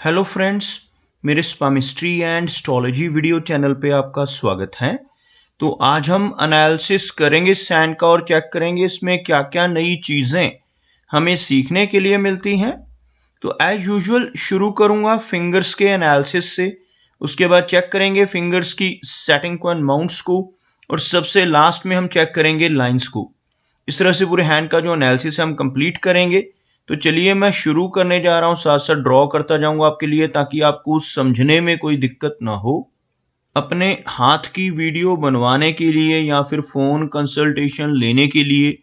Hello friends, मेरे स्पामिस्ट्री and astrology video channel पे आपका स्वागत है। तो आज हम एनालिसिस करेंगे सैंड का और चेक करेंगे इसमें क्या क्या नई चीज़ें हमें सीखने के लिए मिलती हैं। तो एज यूजुअल शुरू करूंगा फिंगर्स के एनालिसिस से, उसके बाद चेक करेंगे फिंगर्स की सेटिंग को एंड माउंट्स को, और सबसे लास्ट में हम चेक करेंगे लाइंस को। इस तरह से पूरे हैंड का जो एनालिसिस है हम कंप्लीट करेंगे। तो चलिए मैं शुरू करने जा रहा हूँ, साथ साथ ड्रॉ करता जाऊंगा आपके लिए ताकि आपको समझने में कोई दिक्कत ना हो। अपने हाथ की वीडियो बनवाने के लिए या फिर फ़ोन कंसल्टेशन लेने के लिए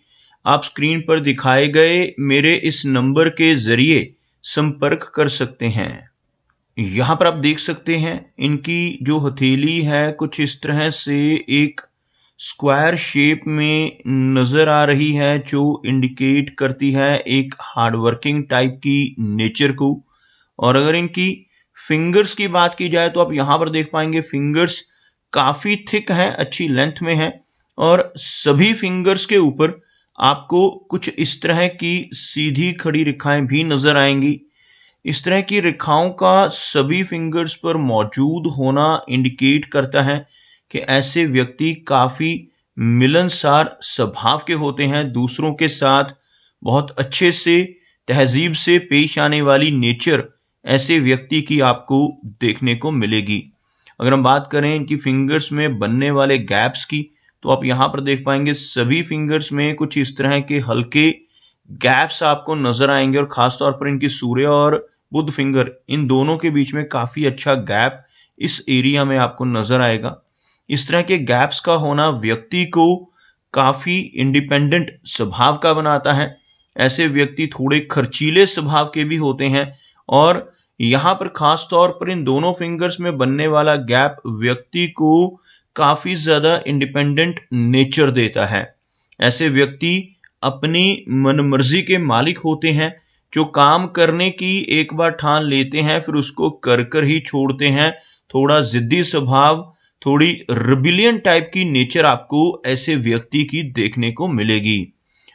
आप स्क्रीन पर दिखाए गए मेरे इस नंबर के ज़रिए संपर्क कर सकते हैं। यहाँ पर आप देख सकते हैं इनकी जो हथेली है कुछ इस तरह से एक स्क्वायर शेप में नज़र आ रही है, जो इंडिकेट करती है एक हार्डवर्किंग टाइप की नेचर को। और अगर इनकी फिंगर्स की बात की जाए तो आप यहाँ पर देख पाएंगे फिंगर्स काफ़ी थिक हैं, अच्छी लेंथ में हैं, और सभी फिंगर्स के ऊपर आपको कुछ इस तरह की सीधी खड़ी रेखाएं भी नज़र आएंगी। इस तरह की रेखाओं का सभी फिंगर्स पर मौजूद होना इंडिकेट करता है कि ऐसे व्यक्ति काफ़ी मिलनसार स्वभाव के होते हैं, दूसरों के साथ बहुत अच्छे से तहजीब से पेश आने वाली नेचर ऐसे व्यक्ति की आपको देखने को मिलेगी। अगर हम बात करें इनकी फिंगर्स में बनने वाले गैप्स की, तो आप यहाँ पर देख पाएंगे सभी फिंगर्स में कुछ इस तरह के हल्के गैप्स आपको नजर आएंगे, और खासतौर पर इनकी सूर्य और बुध फिंगर इन दोनों के बीच में काफ़ी अच्छा गैप इस एरिया में आपको नजर आएगा। इस तरह के गैप्स का होना व्यक्ति को काफ़ी इंडिपेंडेंट स्वभाव का बनाता है। ऐसे व्यक्ति थोड़े खर्चीले स्वभाव के भी होते हैं, और यहाँ पर खास तौर पर इन दोनों फिंगर्स में बनने वाला गैप व्यक्ति को काफ़ी ज़्यादा इंडिपेंडेंट नेचर देता है। ऐसे व्यक्ति अपनी मनमर्जी के मालिक होते हैं, जो काम करने की एक बार ठान लेते हैं फिर उसको कर कर ही छोड़ते हैं। थोड़ा जिद्दी स्वभाव, थोड़ी रिबिलियन टाइप की नेचर आपको ऐसे व्यक्ति की देखने को मिलेगी।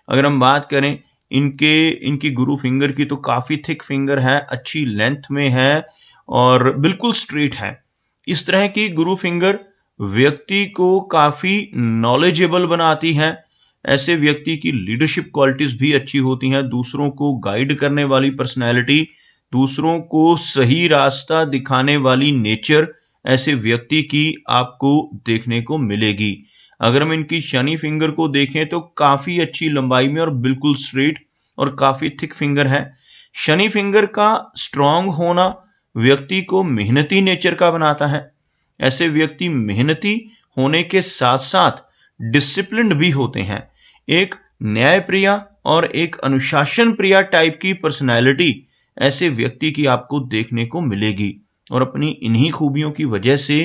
अगर हम बात करें इनकी गुरु फिंगर की, तो काफ़ी थिक फिंगर है, अच्छी लेंथ में है और बिल्कुल स्ट्रेट है। इस तरह की गुरु फिंगर व्यक्ति को काफ़ी नॉलेजेबल बनाती है। ऐसे व्यक्ति की लीडरशिप क्वालिटीज़ भी अच्छी होती हैं, दूसरों को गाइड करने वाली पर्सनैलिटी, दूसरों को सही रास्ता दिखाने वाली नेचर ऐसे व्यक्ति की आपको देखने को मिलेगी। अगर हम इनकी शनि फिंगर को देखें तो काफ़ी अच्छी लंबाई में और बिल्कुल स्ट्रेट और काफ़ी थिक फिंगर है। शनि फिंगर का स्ट्रांग होना व्यक्ति को मेहनती नेचर का बनाता है। ऐसे व्यक्ति मेहनती होने के साथ साथ डिसिप्लिन्ड भी होते हैं। एक न्यायप्रिय और एक अनुशासन प्रिय टाइप की पर्सनैलिटी ऐसे व्यक्ति की आपको देखने को मिलेगी, और अपनी इन्हीं खूबियों की वजह से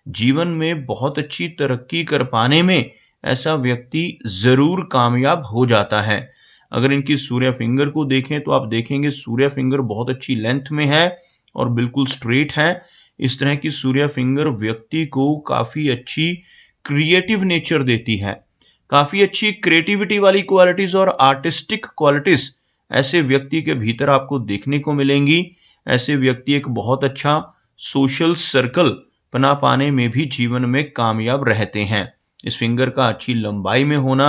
जीवन में बहुत अच्छी तरक्की कर पाने में ऐसा व्यक्ति ज़रूर कामयाब हो जाता है। अगर इनकी सूर्य फिंगर को देखें तो आप देखेंगे सूर्य फिंगर बहुत अच्छी लेंथ में है और बिल्कुल स्ट्रेट है। इस तरह की सूर्य फिंगर व्यक्ति को काफ़ी अच्छी क्रिएटिव नेचर देती है, काफ़ी अच्छी क्रिएटिविटी वाली क्वालिटीज़ और आर्टिस्टिक क्वालिटीज़ ऐसे व्यक्ति के भीतर आपको देखने को मिलेंगी। ऐसे व्यक्ति एक बहुत अच्छा सोशल सर्कल बना पाने में भी जीवन में कामयाब रहते हैं। इस फिंगर का अच्छी लंबाई में होना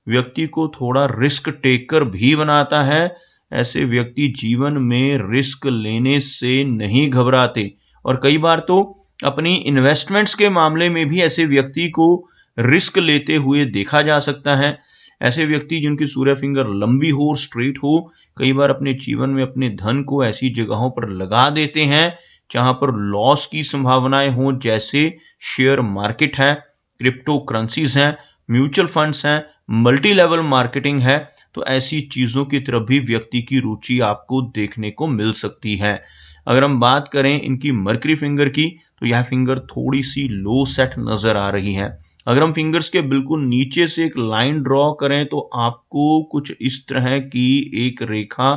व्यक्ति को थोड़ा रिस्क टेकर भी बनाता है। ऐसे व्यक्ति जीवन में रिस्क लेने से नहीं घबराते, और कई बार तो अपनी इन्वेस्टमेंट्स के मामले में भी ऐसे व्यक्ति को रिस्क लेते हुए देखा जा सकता है। ऐसे व्यक्ति जिनकी सूर्य फिंगर लंबी हो और स्ट्रेट हो, कई बार अपने जीवन में अपने धन को ऐसी जगहों पर लगा देते हैं जहां पर लॉस की संभावनाएं हों, जैसे शेयर मार्केट है, क्रिप्टो करेंसीज हैं, म्यूचुअल फंड्स हैं, मल्टी लेवल मार्केटिंग है। तो ऐसी चीज़ों की तरफ भी व्यक्ति की रुचि आपको देखने को मिल सकती है। अगर हम बात करें इनकी मर्करी फिंगर की, तो यह फिंगर थोड़ी सी लो सेट नज़र आ रही है। अगर हम फिंगर्स के बिल्कुल नीचे से एक लाइन ड्रॉ करें तो आपको कुछ इस तरह की एक रेखा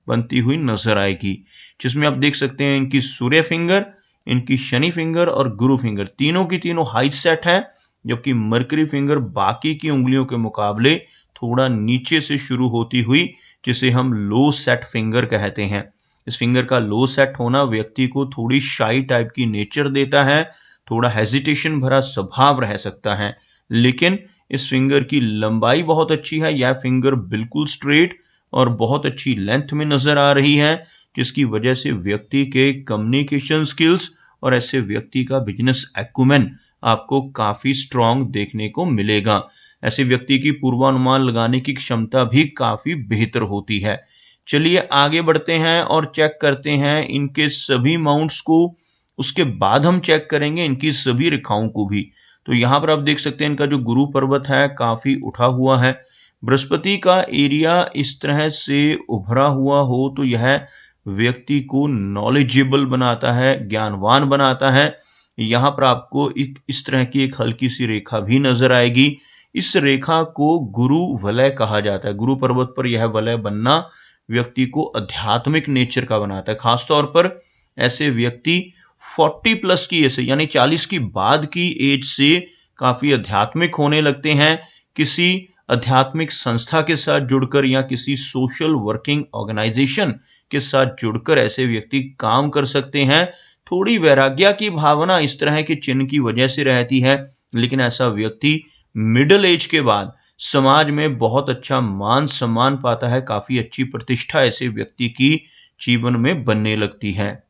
बनती हुई नजर आएगी, जिसमें आप देख सकते हैं इनकी सूर्य फिंगर, इनकी शनि फिंगर और गुरु फिंगर तीनों की तीनों हाई सेट है, जबकि मर्करी फिंगर बाकी की उंगलियों के मुकाबले थोड़ा नीचे से शुरू होती हुई, जिसे हम लो सेट फिंगर कहते हैं। इस फिंगर का लो सेट होना व्यक्ति को थोड़ी शाई टाइप की नेचर देता है, थोड़ा हेजिटेशन भरा स्वभाव रह सकता है, लेकिन इस फिंगर की लंबाई बहुत अच्छी है। यह फिंगर बिल्कुल स्ट्रेट और बहुत अच्छी लेंथ में नजर आ रही है, जिसकी वजह से व्यक्ति के कम्युनिकेशन स्किल्स और ऐसे व्यक्ति का बिजनेस एक्यूमेन आपको काफी स्ट्रांग देखने को मिलेगा। ऐसे व्यक्ति की पूर्वानुमान लगाने की क्षमता भी काफी बेहतर होती है। चलिए आगे बढ़ते हैं और चेक करते हैं इनके सभी माउंट्स को। उसके बाद हम चेक करेंगे इनकी सभी रेखाओं को भी। तो यहाँ पर आप देख सकते हैं इनका जो गुरु पर्वत है काफी उठा हुआ है। बृहस्पति का एरिया इस तरह से उभरा हुआ हो तो यह व्यक्ति को नॉलेजेबल बनाता है, ज्ञानवान बनाता है। यहाँ पर आपको इस तरह की एक हल्की सी रेखा भी नजर आएगी। इस रेखा को गुरु वलय कहा जाता है। गुरु पर्वत पर यह वलय बनना व्यक्ति को आध्यात्मिक नेचर का बनाता है। खासतौर पर ऐसे व्यक्ति 40 प्लस की एज से यानी 40 की बाद की एज से काफी आध्यात्मिक होने लगते हैं। किसी आध्यात्मिक संस्था के साथ जुड़कर या किसी सोशल वर्किंग ऑर्गेनाइजेशन के साथ जुड़कर ऐसे व्यक्ति काम कर सकते हैं। थोड़ी वैराग्य की भावना इस तरह के चिन्ह की वजह से रहती है, लेकिन ऐसा व्यक्ति मिडिल एज के बाद समाज में बहुत अच्छा मान सम्मान पाता है। काफी अच्छी प्रतिष्ठा ऐसे व्यक्ति की जीवन में बनने लगती है।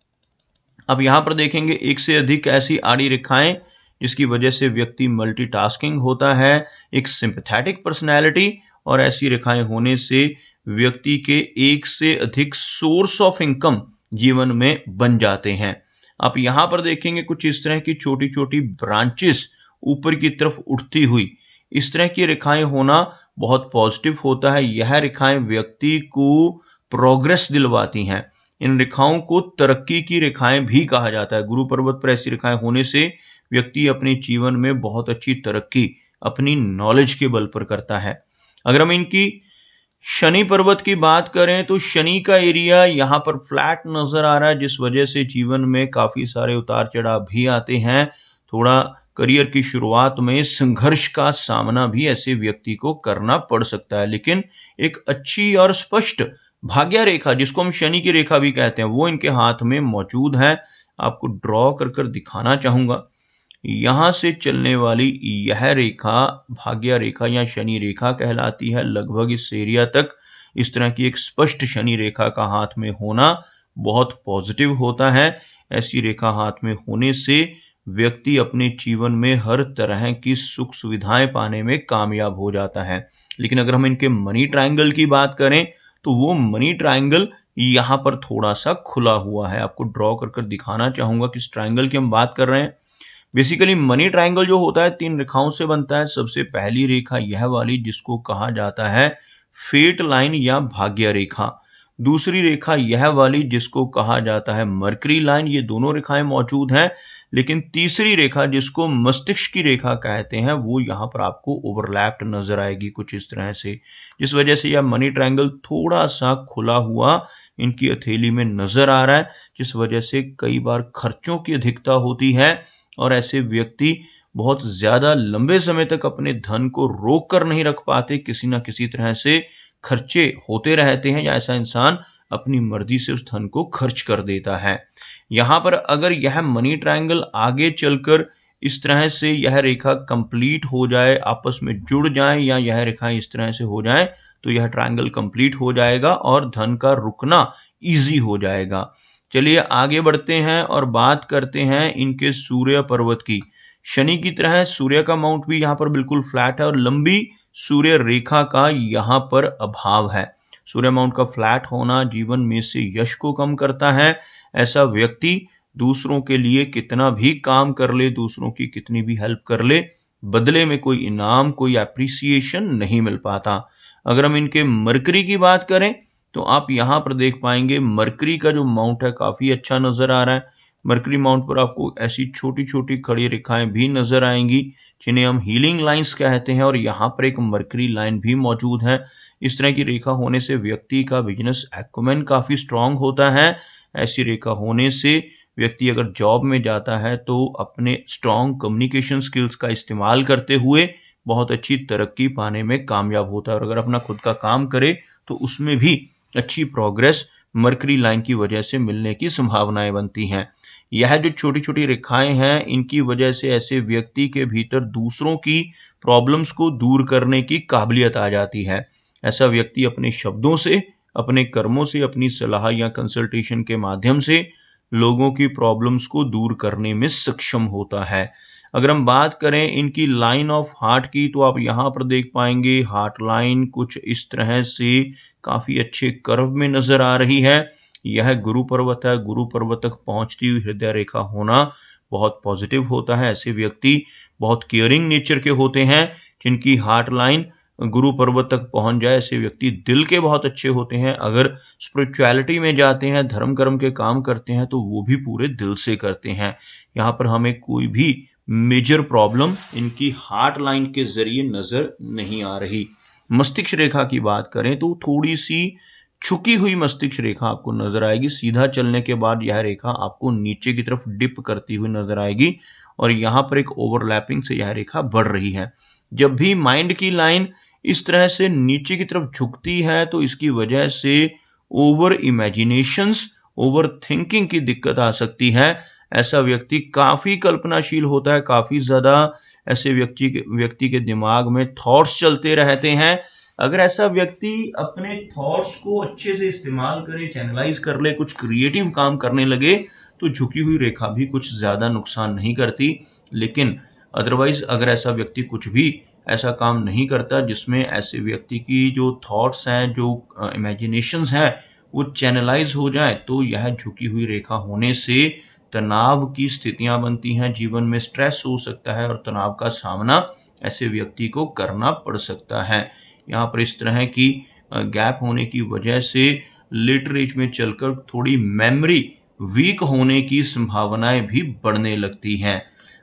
अब यहाँ पर देखेंगे एक से अधिक ऐसी आड़ी रेखाएं जिसकी वजह से व्यक्ति मल्टीटास्किंग होता है, एक सिंपैथेटिक पर्सनैलिटी, और ऐसी रेखाएं होने से व्यक्ति के एक से अधिक सोर्स ऑफ इनकम जीवन में बन जाते हैं। आप यहाँ पर देखेंगे कुछ इस तरह की छोटी छोटी ब्रांचेस ऊपर की तरफ उठती हुई, इस तरह की रेखाएं होना बहुत पॉजिटिव होता है। यह रेखाएं व्यक्ति को प्रोग्रेस दिलवाती हैं। इन रेखाओं को तरक्की की रेखाएं भी कहा जाता है। गुरु पर्वत पर ऐसी रेखाएं होने से व्यक्ति अपने जीवन में बहुत अच्छी तरक्की अपनी नॉलेज के बल पर करता है। अगर हम इनकी शनि पर्वत की बात करें तो शनि का एरिया यहाँ पर फ्लैट नजर आ रहा है, जिस वजह से जीवन में काफी सारे उतार चढ़ाव भी आते हैं। थोड़ा करियर की शुरुआत में संघर्ष का सामना भी ऐसे व्यक्ति को करना पड़ सकता है, लेकिन एक अच्छी और स्पष्ट भाग्य रेखा, जिसको हम शनि की रेखा भी कहते हैं, वो इनके हाथ में मौजूद है। आपको ड्रॉ कर दिखाना चाहूंगा। यहां से चलने वाली यह रेखा भाग्य रेखा या शनि रेखा कहलाती है। लगभग इस एरिया तक इस तरह की एक स्पष्ट शनि रेखा का हाथ में होना बहुत पॉजिटिव होता है। ऐसी रेखा हाथ में होने से व्यक्ति अपने जीवन में हर तरह की सुख सुविधाएं पाने में कामयाब हो जाता है। लेकिन अगर हम इनके मनी ट्रायंगल की बात करें तो वो मनी ट्रायंगल यहाँ पर थोड़ा सा खुला हुआ है। आपको ड्रॉ कर दिखाना चाहूंगा किस ट्रायंगल की हम बात कर रहे हैं। बेसिकली मनी ट्रायंगल जो होता है 3 रेखाओं से बनता है। सबसे पहली रेखा यह वाली जिसको कहा जाता है फेट लाइन या भाग्य रेखा। दूसरी रेखा यह वाली जिसको कहा जाता है मरकरी लाइन। ये दोनों रेखाएं मौजूद हैं। लेकिन तीसरी रेखा जिसको मस्तिष्क की रेखा कहते हैं वो यहाँ पर आपको ओवरलैप्ड नजर आएगी कुछ इस तरह से, जिस वजह से यह मनी ट्रायंगल थोड़ा सा खुला हुआ इनकी हथेली में नजर आ रहा है, जिस वजह से कई बार खर्चों की अधिकता होती है और ऐसे व्यक्ति बहुत ज्यादा लंबे समय तक अपने धन को रोक कर नहीं रख पाते। किसी ना किसी तरह से खर्चे होते रहते हैं या ऐसा इंसान अपनी मर्जी से उस धन को खर्च कर देता है। यहाँ पर अगर यह मनी ट्रायंगल आगे चलकर इस तरह से यह रेखा कंप्लीट हो जाए, आपस में जुड़ जाए, या यह रेखाएं इस तरह से हो जाए तो यह ट्रायंगल कंप्लीट हो जाएगा और धन का रुकना इजी हो जाएगा। चलिए आगे बढ़ते हैं और बात करते हैं इनके सूर्य पर्वत की। शनि की तरह सूर्य का माउंट भी यहाँ पर बिल्कुल फ्लैट है और लंबी सूर्य रेखा का यहाँ पर अभाव है। सूर्य माउंट का फ्लैट होना जीवन में से यश को कम करता है। ऐसा व्यक्ति दूसरों के लिए कितना भी काम कर ले, दूसरों की कितनी भी हेल्प कर ले, बदले में कोई इनाम, कोई एप्रिसिएशन नहीं मिल पाता। अगर हम इनके मरकरी की बात करें तो आप यहाँ पर देख पाएंगे मरकरी का जो माउंट है काफी अच्छा नजर आ रहा है। मरकरी माउंट पर आपको ऐसी छोटी छोटी खड़ी रेखाएं भी नजर आएंगी जिन्हें हम हीलिंग लाइंस कहते हैं, और यहाँ पर एक मरकरी लाइन भी मौजूद है। इस तरह की रेखा होने से व्यक्ति का बिजनेस एक्यूमेन काफी स्ट्रांग होता है। ऐसी रेखा होने से व्यक्ति अगर जॉब में जाता है तो अपने स्ट्रांग कम्युनिकेशन स्किल्स का इस्तेमाल करते हुए बहुत अच्छी तरक्की पाने में कामयाब होता है, और अगर अपना खुद का काम करे तो उसमें भी अच्छी प्रोग्रेस मरकरी लाइन की वजह से मिलने की संभावनाएं बनती हैं। यह जो छोटी छोटी रेखाएं हैं, इनकी वजह से ऐसे व्यक्ति के भीतर दूसरों की प्रॉब्लम्स को दूर करने की काबिलियत आ जाती है। ऐसा व्यक्ति अपने शब्दों से, अपने कर्मों से, अपनी सलाह या कंसल्टेशन के माध्यम से लोगों की प्रॉब्लम्स को दूर करने में सक्षम होता है। अगर हम बात करें इनकी लाइन ऑफ हार्ट की, तो आप यहाँ पर देख पाएंगे हार्ट लाइन कुछ इस तरह से काफी अच्छे कर्व में नजर आ रही है। यह गुरु पर्वत है। गुरु पर्वत तक पहुंचती हुई हृदय रेखा होना बहुत पॉजिटिव होता है। ऐसे व्यक्ति बहुत केयरिंग नेचर के होते हैं। जिनकी हार्ट लाइन गुरु पर्वत तक पहुंच जाए, ऐसे व्यक्ति दिल के बहुत अच्छे होते हैं। अगर स्पिरिचुअलिटी में जाते हैं, धर्म कर्म के काम करते हैं, तो वो भी पूरे दिल से करते हैं। यहाँ पर हमें कोई भी मेजर प्रॉब्लम इनकी हार्ट लाइन के जरिए नजर नहीं आ रही। मस्तिष्क रेखा की बात करें तो थोड़ी सी झुकी हुई मस्तिष्क रेखा आपको नजर आएगी। सीधा चलने के बाद यह रेखा आपको नीचे की तरफ डिप करती हुई नजर आएगी और यहाँ पर एक ओवरलैपिंग से यह रेखा बढ़ रही है। जब भी माइंड की लाइन इस तरह से नीचे की तरफ झुकती है, तो इसकी वजह से ओवर इमेजिनेशंस, ओवर थिंकिंग की दिक्कत आ सकती है। ऐसा व्यक्ति काफी कल्पनाशील होता है। काफी ज्यादा ऐसे व्यक्ति के दिमाग में थॉट्स चलते रहते हैं। अगर ऐसा व्यक्ति अपने थॉट्स को अच्छे से इस्तेमाल करे, चैनलाइज कर ले, कुछ क्रिएटिव काम करने लगे, तो झुकी हुई रेखा भी कुछ ज्यादा नुकसान नहीं करती। लेकिन अदरवाइज अगर ऐसा व्यक्ति कुछ भी ऐसा काम नहीं करता जिसमें ऐसे व्यक्ति की जो थॉट्स हैं, जो इमेजिनेशंस हैं, वो चैनलाइज हो जाए, तो यह झुकी हुई रेखा होने से तनाव की स्थितियां बनती हैं। जीवन में स्ट्रेस हो सकता है और तनाव का सामना ऐसे व्यक्ति को करना पड़ सकता है। यहाँ पर इस तरह की गैप होने की वजह से लेटर एज में चलकर थोड़ी मेमोरी वीक होने की संभावनाएं भी बढ़ने लगती हैं।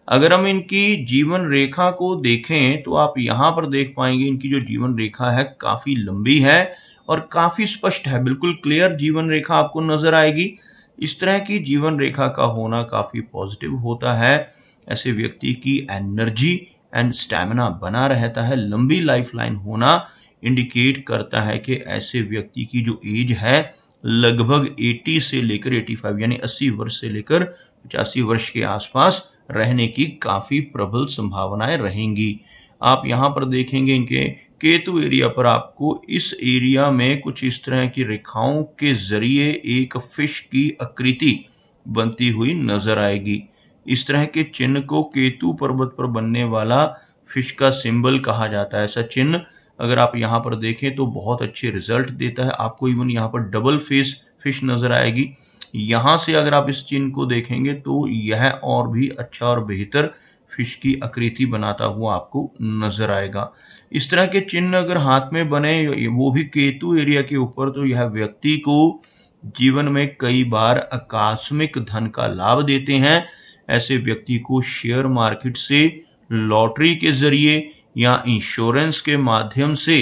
अगर हम इनकी जीवन रेखा को देखें, तो आप यहाँ पर देख पाएंगे इनकी जो जीवन रेखा है काफी लंबी है और काफी स्पष्ट है। बिल्कुल क्लियर जीवन रेखा आपको नजर आएगी। इस तरह की जीवन रेखा का होना काफी पॉजिटिव होता है। ऐसे व्यक्ति की एनर्जी एंड स्टैमिना बना रहता है। लंबी लाइफ लाइन होना इंडिकेट करता है कि ऐसे व्यक्ति की जो एज है लगभग 80 से लेकर 85 यानी 80 वर्ष से लेकर 85 वर्ष के आसपास रहने की काफी प्रबल संभावनाएं रहेंगी। आप यहाँ पर देखेंगे इनके केतु एरिया पर आपको इस एरिया में कुछ इस तरह की रेखाओं के जरिए एक फिश की आकृति बनती हुई नजर आएगी। इस तरह के चिन्ह को केतु पर्वत पर बनने वाला फिश का सिंबल कहा जाता है। ऐसा चिन्ह अगर आप यहाँ पर देखें तो बहुत अच्छे रिजल्ट देता है। आपको इवन यहाँ पर डबल फेस फिश नजर आएगी। यहाँ से अगर आप इस चिन्ह को देखेंगे तो यह और भी अच्छा और बेहतर फिश की आकृति बनाता हुआ आपको नजर आएगा। इस तरह के चिन्ह अगर हाथ में बने, वो भी केतु एरिया के ऊपर, तो यह व्यक्ति को जीवन में कई बार आकस्मिक धन का लाभ देते हैं। ऐसे व्यक्ति को शेयर मार्केट से, लॉटरी के जरिए या इंश्योरेंस के माध्यम से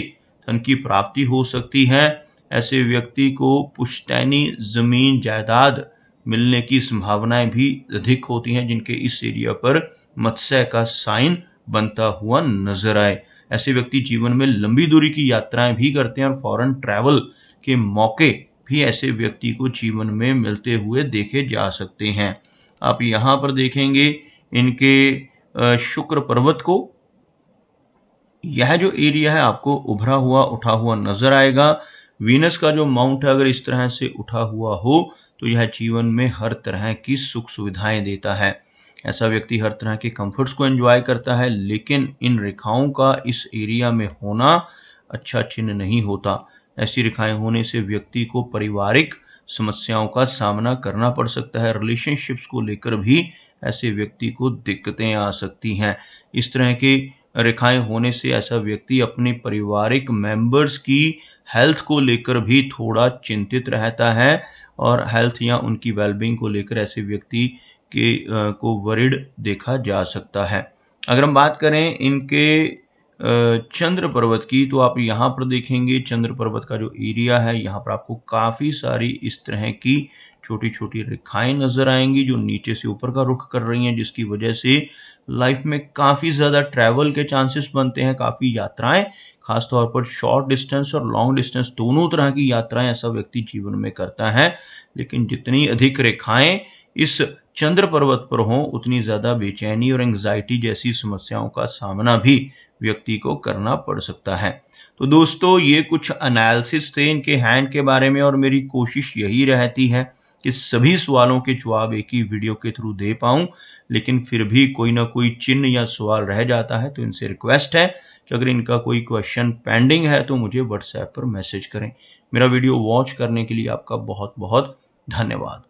धन की प्राप्ति हो सकती है। ऐसे व्यक्ति को पुश्तैनी जमीन जायदाद मिलने की संभावनाएं भी अधिक होती हैं, जिनके इस एरिया पर मत्स्य का साइन बनता हुआ नजर आए। ऐसे व्यक्ति जीवन में लंबी दूरी की यात्राएं भी करते हैं और फॉरेन ट्रैवल के मौके भी ऐसे व्यक्ति को जीवन में मिलते हुए देखे जा सकते हैं। आप यहाँ पर देखेंगे इनके शुक्र पर्वत को। यह जो एरिया है आपको उभरा हुआ, उठा हुआ नजर आएगा। वीनस का जो माउंट है अगर इस तरह से उठा हुआ हो, तो यह जीवन में हर तरह की सुख सुविधाएं देता है। ऐसा व्यक्ति हर तरह के कंफर्ट्स को एंजॉय करता है। लेकिन इन रेखाओं का इस एरिया में होना अच्छा चिन्ह नहीं होता। ऐसी रेखाएं होने से व्यक्ति को पारिवारिक समस्याओं का सामना करना पड़ सकता है। रिलेशनशिप्स को लेकर भी ऐसे व्यक्ति को दिक्कतें आ सकती हैं। इस तरह के रेखाएं होने से ऐसा व्यक्ति अपने पारिवारिक मेंबर्स की हेल्थ को लेकर भी थोड़ा चिंतित रहता है और हेल्थ या उनकी वेलबींग को लेकर ऐसे व्यक्ति को वरिड देखा जा सकता है। अगर हम बात करें इनके चंद्र पर्वत की, तो आप यहाँ पर देखेंगे चंद्र पर्वत का जो एरिया है, यहाँ पर आपको काफ़ी सारी इस तरह की छोटी छोटी रेखाएं नजर आएंगी जो नीचे से ऊपर का रुख कर रही हैं, जिसकी वजह से लाइफ में काफ़ी ज़्यादा ट्रैवल के चांसेस बनते हैं, काफ़ी यात्राएं, खासतौर पर शॉर्ट डिस्टेंस और लॉन्ग डिस्टेंस दोनों तरह की यात्राएं ऐसा व्यक्ति जीवन में करता है। लेकिन जितनी अधिक रेखाएं इस चंद्र पर्वत पर हों, उतनी ज़्यादा बेचैनी और एंग्जाइटी जैसी समस्याओं का सामना भी व्यक्ति को करना पड़ सकता है। तो दोस्तों, ये कुछ एनालिसिस थे इनके हैंड के बारे में, और मेरी कोशिश यही रहती है कि सभी सवालों के जवाब एक ही वीडियो के थ्रू दे पाऊं, लेकिन फिर भी कोई ना कोई चिन्ह या सवाल रह जाता है। तो इनसे रिक्वेस्ट है कि अगर इनका कोई क्वेश्चन पेंडिंग है तो मुझे व्हाट्सएप पर मैसेज करें। मेरा वीडियो वॉच करने के लिए आपका बहुत बहुत धन्यवाद।